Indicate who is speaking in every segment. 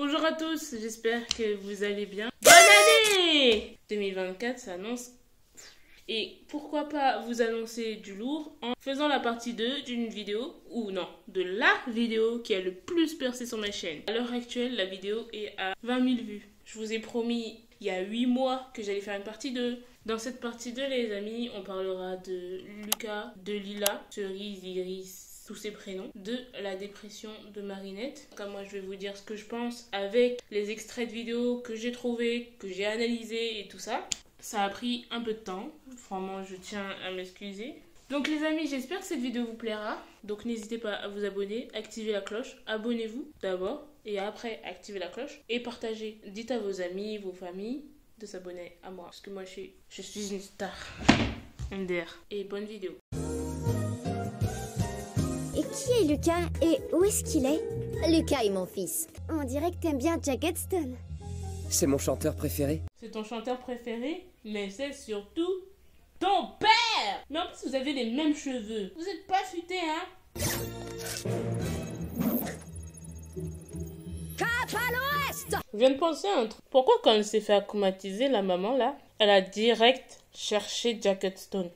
Speaker 1: Bonjour à tous, j'espère que vous allez bien. Bonne année 2024 s'annonce. Et pourquoi pas vous annoncer du lourd en faisant la partie 2 d'une vidéo, ou non, de la vidéo qui a le plus percé sur ma chaîne. À l'heure actuelle, la vidéo est à 20 000 vues. Je vous ai promis il y a 8 mois que j'allais faire une partie 2. Dans cette partie 2, les amis, on parlera de Lucas, de Lila, Cerise, Iris, tous ces prénoms, de la dépression de Marinette. Comme moi, je vais vous dire ce que je pense avec les extraits de vidéos que j'ai trouvés, que j'ai analysés et tout ça. Ça a pris un peu de temps. Vraiment, je tiens à m'excuser. Donc les amis, j'espère que cette vidéo vous plaira. Donc n'hésitez pas à vous abonner, activer la cloche. Abonnez-vous d'abord et après activez la cloche. Et partagez. Dites à vos amis, vos familles de s'abonner à moi. Parce que moi, je suis une star. MDR. Et bonne vidéo.
Speaker 2: Et qui est Lucas et où est-ce qu'il est? Lucas est mon fils. On dirait que t'aimes bien Jack Stone.
Speaker 3: C'est mon chanteur préféré.
Speaker 1: C'est ton chanteur préféré, mais c'est surtout ton père. Mais en plus, vous avez les mêmes cheveux. Vous êtes pas futé, hein?
Speaker 2: Cap à l'ouest!
Speaker 1: Je viens de penser à un truc. Pourquoi quand elle s'est fait acclimatiser, la maman, là, elle a direct cherché Jack Stone?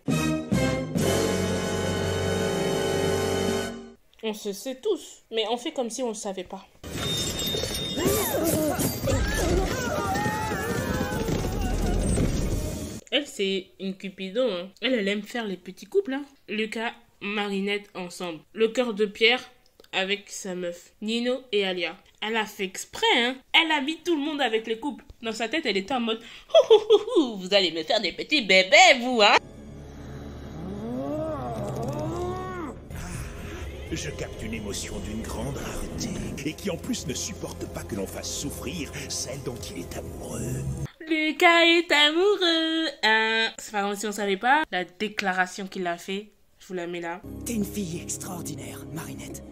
Speaker 1: On se sait tous, mais on fait comme si on ne le savait pas. Elle, c'est une Cupidon. Hein. Elle aime faire les petits couples. Hein. Lucas, Marinette ensemble. Le cœur de pierre avec sa meuf. Nino et Alia. Elle a fait exprès. Hein. Elle a mis tout le monde avec les couples. Dans sa tête, elle était en mode « Vous allez me faire des petits bébés, vous, hein ?»
Speaker 4: Je capte une émotion d'une grande rareté et qui en plus ne supporte pas que l'on fasse souffrir celle dont il est amoureux.
Speaker 1: Lucas est amoureux. C'est pas comme si on savait pas. La déclaration qu'il a fait, je vous la mets là.
Speaker 5: T'es une fille extraordinaire, Marinette.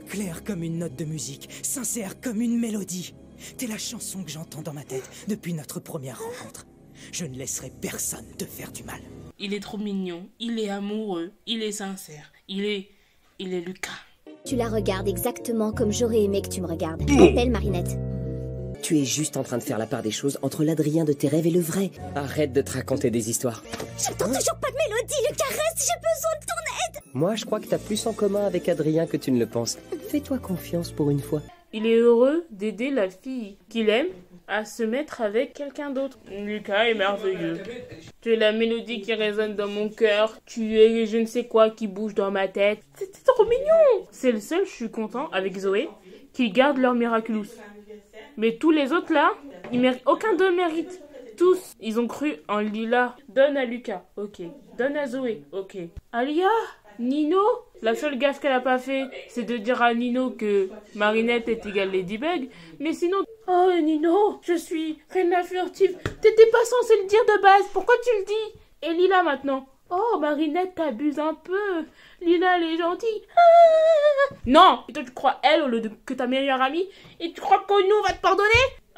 Speaker 5: Claire comme une note de musique, sincère comme une mélodie. T'es la chanson que j'entends dans ma tête depuis notre première rencontre. Je ne laisserai personne te faire du mal.
Speaker 1: Il est trop mignon, il est amoureux, il est sincère, il est Lucas.
Speaker 2: Tu la regardes exactement comme j'aurais aimé que tu me regardes. Belle Marinette.
Speaker 3: Tu es juste en train de faire la part des choses entre l'Adrien de tes rêves et le vrai. Arrête de te raconter des histoires.
Speaker 2: J'entends toujours pas de mélodie, Lucas, reste, j'ai besoin de ton aide.
Speaker 3: Moi, je crois que t'as plus en commun avec Adrien que tu ne le penses. Fais-toi confiance pour une fois.
Speaker 1: Il est heureux d'aider la fille qu'il aime à se mettre avec quelqu'un d'autre. Lucas est merveilleux. Tu es la mélodie qui résonne dans mon cœur. Tu es je ne sais quoi qui bouge dans ma tête. C'est trop mignon. C'est le seul, je suis content, avec Zoé, qui garde leur Miraculous. Mais tous les autres là, aucun d'eux mérite. Tous, ils ont cru en Lila. Donne à Lucas, ok. Donne à Zoé, ok. Alia, Nino, la seule gaffe qu'elle a pas fait, c'est de dire à Nino que Marinette est égale Ladybug. Mais sinon, oh Nino, je suis Reina Furtive. T'étais pas censé le dire de base, pourquoi tu le dis? Et Lila maintenant. Oh Marinette, t'abuses un peu. Lila, elle est gentille. Ah non, et toi tu crois elle au lieu que ta meilleure amie? Et tu crois que nous on va te pardonner?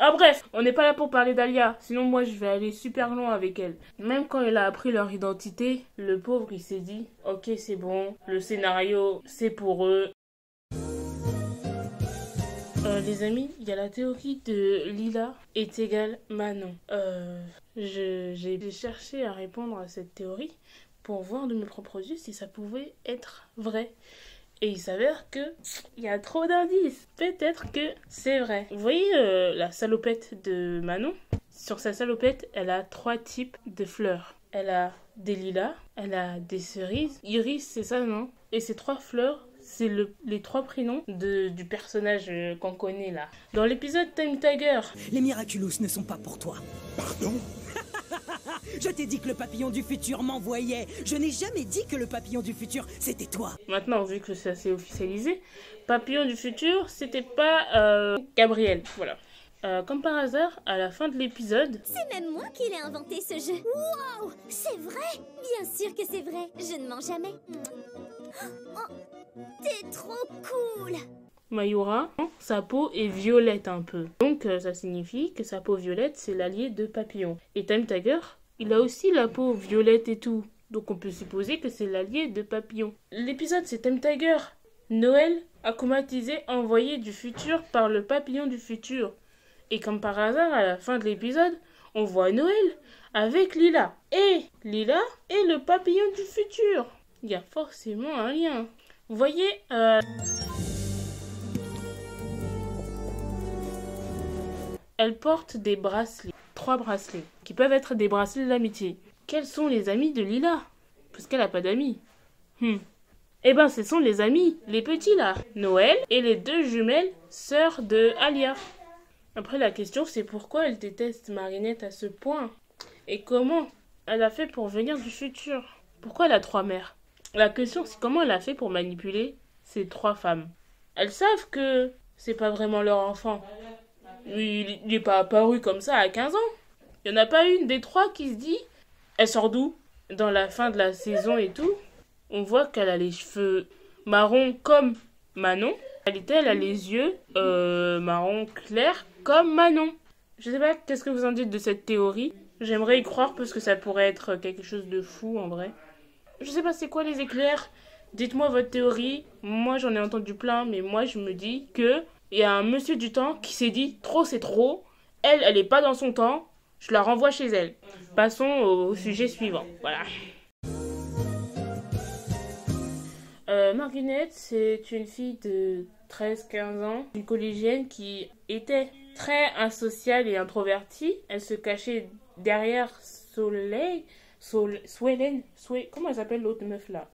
Speaker 1: Ah bref, on n'est pas là pour parler d'Alia, sinon moi je vais aller super loin avec elle. Même quand elle a appris leur identité, le pauvre il s'est dit « Ok c'est bon, le scénario c'est pour eux ». Les amis, il y a la théorie de Lila est égale Manon. J'ai cherché à répondre à cette théorie pour voir de mes propres yeux si ça pouvait être vrai. Et il s'avère que il y a trop d'indices. Peut-être que c'est vrai. Vous voyez la salopette de Manon? Sur sa salopette, elle a 3 types de fleurs. Elle a des lilas, elle a des cerises. Iris, c'est ça, non? Et ces 3 fleurs, c'est les 3 prénoms du personnage qu'on connaît là. Dans l'épisode Time Tiger.
Speaker 5: Les Miraculous ne sont pas pour toi.
Speaker 4: Pardon?
Speaker 5: Je t'ai dit que le papillon du futur m'envoyait. Je n'ai jamais dit que le papillon du futur, c'était toi.
Speaker 1: Maintenant, vu que ça s'est officialisé, papillon du futur, c'était pas Gabriel. Voilà. Comme par hasard, à la fin de l'épisode...
Speaker 2: C'est même moi qui l'ai inventé ce jeu. Wow, c'est vrai? Bien sûr que c'est vrai. Je ne mens jamais. Oh, t'es trop cool.
Speaker 1: Mayura, sa peau est violette un peu. Donc ça signifie que sa peau violette, c'est l'allié de Papillon. Et Time Tiger, il a aussi la peau violette et tout. Donc on peut supposer que c'est l'allié de Papillon. L'épisode c'est Time Tiger. Noël, acclimatisé, envoyé du futur par le Papillon du futur. Et comme par hasard, à la fin de l'épisode, on voit Noël avec Lila. Et Lila est le papillon du futur. Il y a forcément un lien. Vous voyez, elle porte des bracelets. 3 bracelets. Qui peuvent être des bracelets d'amitié. Quels sont les amis de Lila? Parce qu'elle n'a pas d'amis. Eh ben, ce sont les amis, les petits là. Noël et les 2 jumelles sœurs de Alia. Après, la question, c'est pourquoi elle déteste Marinette à ce point? Et comment elle a fait pour venir du futur? Pourquoi elle a 3 mères? La question, c'est comment elle a fait pour manipuler ces 3 femmes? Elles savent que c'est pas vraiment leur enfant. Il n'est pas apparu comme ça à 15 ans. Il n'y en a pas une des 3 qui se dit, elle sort d'où? Dans la fin de la saison et tout, on voit qu'elle a les cheveux marrons comme Manon. En réalité, elle a les yeux marron clair comme Manon. Je sais pas qu'est-ce que vous en dites de cette théorie. J'aimerais y croire parce que ça pourrait être quelque chose de fou en vrai. Je sais pas c'est quoi les éclairs. Dites-moi votre théorie. Moi j'en ai entendu plein, mais moi je me dis que il y a un monsieur du temps qui s'est dit trop c'est trop. Elle est pas dans son temps. Je la renvoie chez elle. Passons au sujet suivant. Voilà. Marinette, c'est une fille de 13-15 ans, une collégienne qui était très asociale et introvertie. Elle se cachait derrière comment elle s'appelle l'autre meuf là?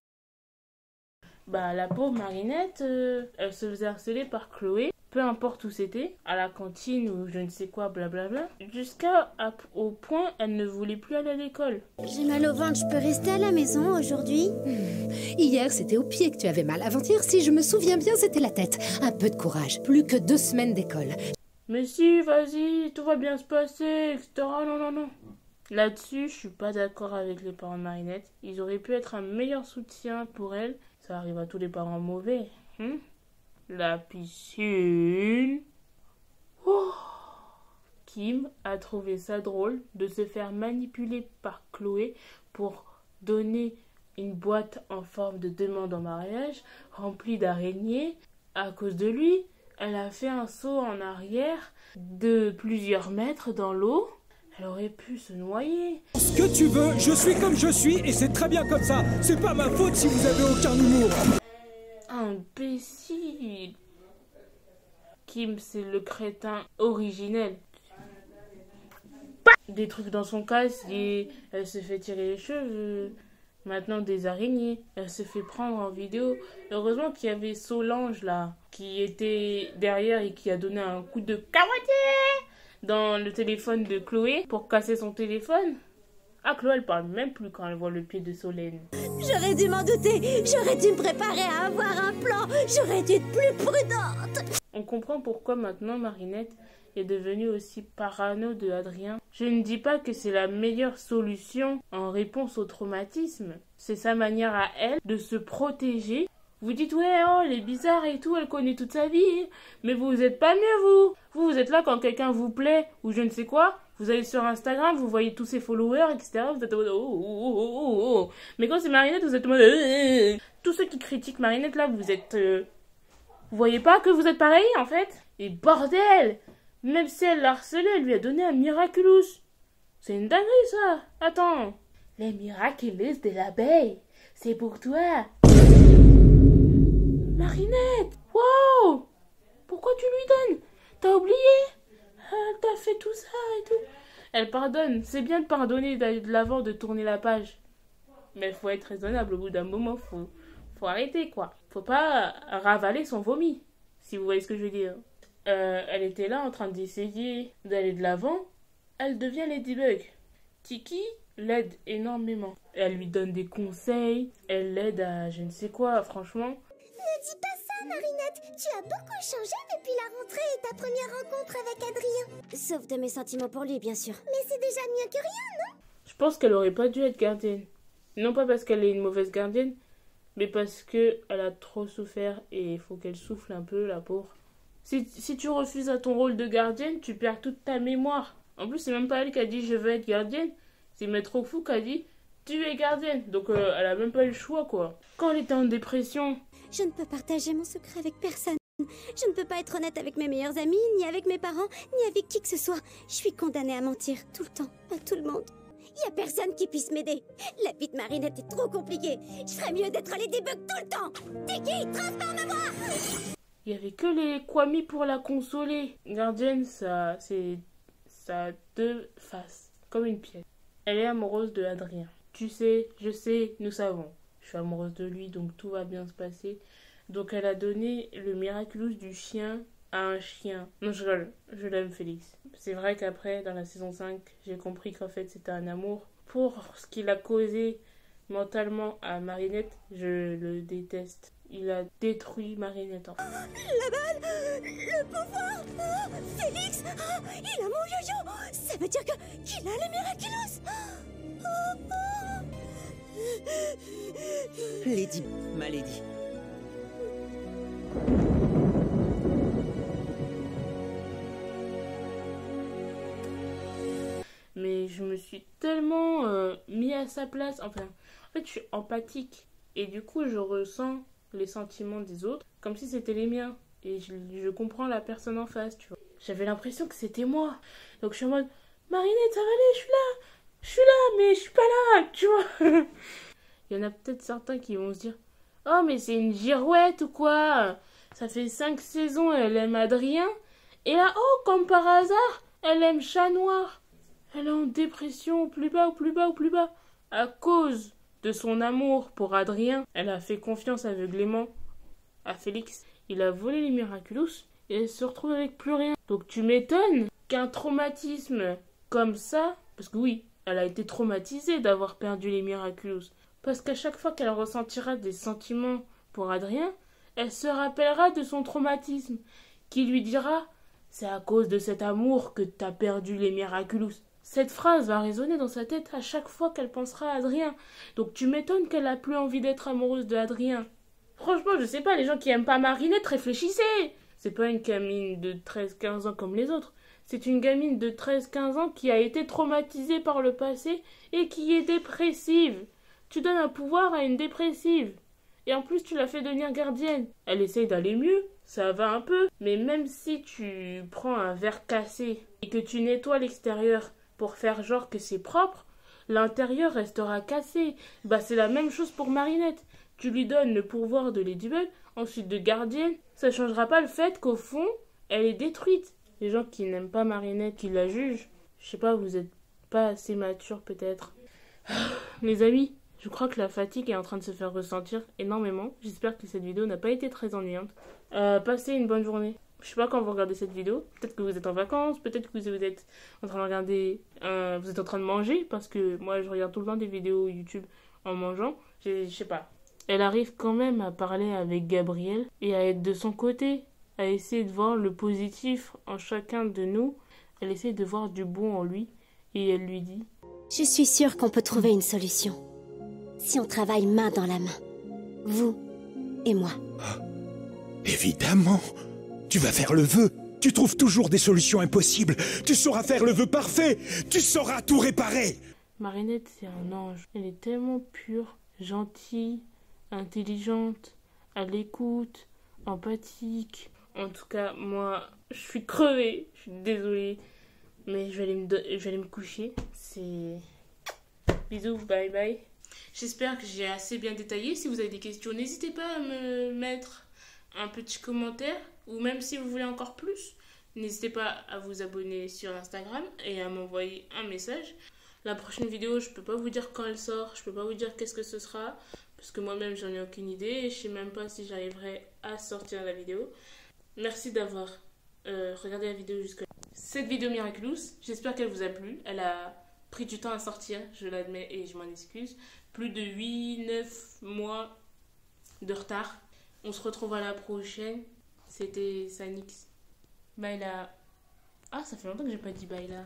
Speaker 1: Bah la pauvre Marinette, elle se faisait harceler par Chloé, peu importe où c'était, à la cantine ou je ne sais quoi, blablabla, au point elle ne voulait plus aller à l'école.
Speaker 2: J'ai mal au ventre, je peux rester à la maison aujourd'hui?
Speaker 6: Hier, c'était au pied que tu avais mal. Avant-hier, si je me souviens bien, c'était la tête. Un peu de courage. Plus que 2 semaines d'école.
Speaker 1: Mais si, vas-y, tout va bien se passer, etc. Non. Là-dessus, je suis pas d'accord avec les parents de Marinette. Ils auraient pu être un meilleur soutien pour elle. Ça arrive à tous les parents mauvais. La piscine. Kim a trouvé ça drôle de se faire manipuler par Chloé pour donner une boîte en forme de demande en mariage remplie d'araignées. À cause de lui, elle a fait un saut en arrière de plusieurs mètres dans l'eau. Elle aurait pu se noyer.
Speaker 5: Ce que tu veux, je suis comme je suis et c'est très bien comme ça. C'est pas ma faute si vous avez aucun humour.
Speaker 1: Imbécile. Kim, c'est le crétin originel. Des trucs dans son casque et elle se fait tirer les cheveux. Maintenant des araignées. Elle se fait prendre en vidéo. Heureusement qu'il y avait Solange là, qui était derrière et qui a donné un coup de carotte dans le téléphone de Chloé pour casser son téléphone. Ah, Chloé, elle parle même plus quand elle voit le pied de Solène.
Speaker 2: J'aurais dû m'en douter. J'aurais dû me préparer à avoir un plan. J'aurais dû être plus prudente.
Speaker 1: On comprend pourquoi maintenant Marinette est devenue aussi parano de Adrien. Je ne dis pas que c'est la meilleure solution en réponse au traumatisme. C'est sa manière à elle de se protéger. Vous dites, ouais, oh, elle est bizarre et tout, elle connaît toute sa vie. Mais vous êtes pas mieux, vous. Vous êtes là quand quelqu'un vous plaît ou je ne sais quoi. Vous allez sur Instagram, vous voyez tous ses followers, etc. Vous êtes en mode, oh. Mais quand c'est Marinette, vous êtes en mode, Tous ceux qui critiquent Marinette, là, vous êtes... Vous voyez pas que vous êtes pareil, en fait? Et bordel! Même si elle l'a harcelé, elle lui a donné un miraculous. C'est une dinguerie, ça. Attends. Les miraculous de l'abeille, c'est pour toi. Marinette! Wow! Pourquoi tu lui donnes? T'as oublié? Elle t'a fait tout ça et tout. Elle pardonne. C'est bien de pardonner, d'aller de l'avant, de tourner la page. Mais il faut être raisonnable au bout d'un moment. Faut arrêter, quoi. Faut pas ravaler son vomi. Si vous voyez ce que je veux dire. Elle était là en train d'essayer d'aller de l'avant. Elle devient Ladybug. Tiki l'aide énormément. Elle lui donne des conseils. Elle l'aide à je ne sais quoi, franchement.
Speaker 2: Ne dis pas ça, Marinette. Tu as beaucoup changé depuis la rentrée et ta première rencontre avec Adrien. Sauf de mes sentiments pour lui, bien sûr. Mais c'est déjà mieux que rien, non?
Speaker 1: Je pense qu'elle aurait pas dû être gardienne. Non pas parce qu'elle est une mauvaise gardienne, mais parce que elle a trop souffert et il faut qu'elle souffle un peu, la pauvre. Si tu refuses à ton rôle de gardienne, tu perds toute ta mémoire. En plus, c'est même pas elle qui a dit je veux être gardienne. C'est Maître Fou qui a dit tu es gardienne. Donc elle a même pas eu le choix, quoi. Quand elle était en dépression...
Speaker 2: Je ne peux partager mon secret avec personne. Je ne peux pas être honnête avec mes meilleurs amis, ni avec mes parents, ni avec qui que ce soit. Je suis condamnée à mentir tout le temps, à tout le monde. Y a personne qui puisse m'aider. La vie de Marinette est trop compliquée. Je ferais mieux d'être à Ladybug tout le temps. Tiki, transforme-moi!
Speaker 1: Il y avait que les Kwami pour la consoler. Gardienne, ça a deux faces, comme une pièce. Elle est amoureuse de Adrien. Tu sais, je sais, nous savons. Je suis amoureuse de lui, donc tout va bien se passer. Donc elle a donné le Miraculous du chien à un chien. Non, je rigole, je l'aime Félix. C'est vrai qu'après, dans la saison 5, j'ai compris qu'en fait c'était un amour. Pour ce qu'il a causé mentalement à Marinette, je le déteste. Il a détruit Marinette en fait.
Speaker 2: La balle, le pouvoir, Félix, il a mon yo-yo. Ça veut dire qu'il a les Miraculous.
Speaker 5: Lady, ma Lady.
Speaker 1: Mais je me suis tellement mis à sa place. Enfin, en fait, je suis empathique. Et du coup, je ressens les sentiments des autres comme si c'était les miens. Et je comprends la personne en face, tu vois. J'avais l'impression que c'était moi. Donc je suis en mode, Marinette, ça va aller, je suis là, mais je suis pas là, tu vois. Il y en a peut-être certains qui vont se dire, oh, mais c'est une girouette ou quoi? Ça fait 5 saisons, elle aime Adrien. Et là, oh, comme par hasard, elle aime Chat Noir. Elle est en dépression, au plus bas, au plus bas, au plus bas. À cause de son amour pour Adrien, elle a fait confiance aveuglément à Félix. Il a volé les Miraculous et elle se retrouve avec plus rien. Donc tu m'étonnes qu'un traumatisme comme ça, parce que oui, elle a été traumatisée d'avoir perdu les Miraculous. Parce qu'à chaque fois qu'elle ressentira des sentiments pour Adrien, elle se rappellera de son traumatisme, qui lui dira « C'est à cause de cet amour que t'as perdu les Miraculous ». Cette phrase va résonner dans sa tête à chaque fois qu'elle pensera à Adrien. Donc tu m'étonnes qu'elle a plus envie d'être amoureuse de Adrien. Franchement, je sais pas, les gens qui aiment pas Marinette, réfléchissez. C'est pas une gamine de 13-15 ans comme les autres. C'est une gamine de 13-15 ans qui a été traumatisée par le passé et qui est dépressive. Tu donnes un pouvoir à une dépressive. Et en plus, tu la fais devenir gardienne. Elle essaye d'aller mieux, ça va un peu. Mais même si tu prends un verre cassé et que tu nettoies l'extérieur pour faire genre que c'est propre, l'intérieur restera cassé. Bah, c'est la même chose pour Marinette. Tu lui donnes le pouvoir de Ladybug, ensuite de gardienne. Ça changera pas le fait qu'au fond, elle est détruite. Les gens qui n'aiment pas Marinette, qui la jugent, je sais pas, vous êtes pas assez mature peut-être. Les amis, je crois que la fatigue est en train de se faire ressentir énormément. J'espère que cette vidéo n'a pas été très ennuyante. Passez une bonne journée. Je sais pas quand vous regardez cette vidéo. Peut-être que vous êtes en vacances, peut-être que vous êtes en train de regarder... vous êtes en train de manger, parce que moi je regarde tout le temps des vidéos YouTube en mangeant. Je sais pas. Elle arrive quand même à parler avec Gabriel et à être de son côté, à essayer de voir le positif en chacun de nous. Elle essaie de voir du bon en lui et elle lui dit:
Speaker 2: Je suis sûre qu'on peut trouver une solution. Si on travaille main dans la main. Vous et moi.
Speaker 4: Évidemment. Tu vas faire le vœu. Tu trouves toujours des solutions impossibles. Tu sauras faire le vœu parfait. Tu sauras tout réparer.
Speaker 1: Marinette, c'est un ange. Elle est tellement pure, gentille, intelligente, à l'écoute, empathique. En tout cas, moi, je suis crevée. Je suis désolée. Mais je vais aller me coucher. C'est... Bisous, bye bye. J'espère que j'ai assez bien détaillé. Si vous avez des questions, n'hésitez pas à me mettre un petit commentaire. Ou même si vous voulez encore plus, n'hésitez pas à vous abonner sur Instagram et à m'envoyer un message. La prochaine vidéo, je peux pas vous dire quand elle sort. Je peux pas vous dire qu'est-ce que ce sera. Parce que moi-même, j'en ai aucune idée. Et je sais même pas si j'arriverai à sortir la vidéo. Merci d'avoir regardé la vidéo jusque-là. Cette vidéo Miraculous, j'espère qu'elle vous a plu. Elle a pris du temps à sortir, je l'admets et je m'en excuse. Plus de 8-9 mois de retard. On se retrouve à la prochaine. C'était Sanix. Bye là. Ah, ça fait longtemps que j'ai pas dit bye là.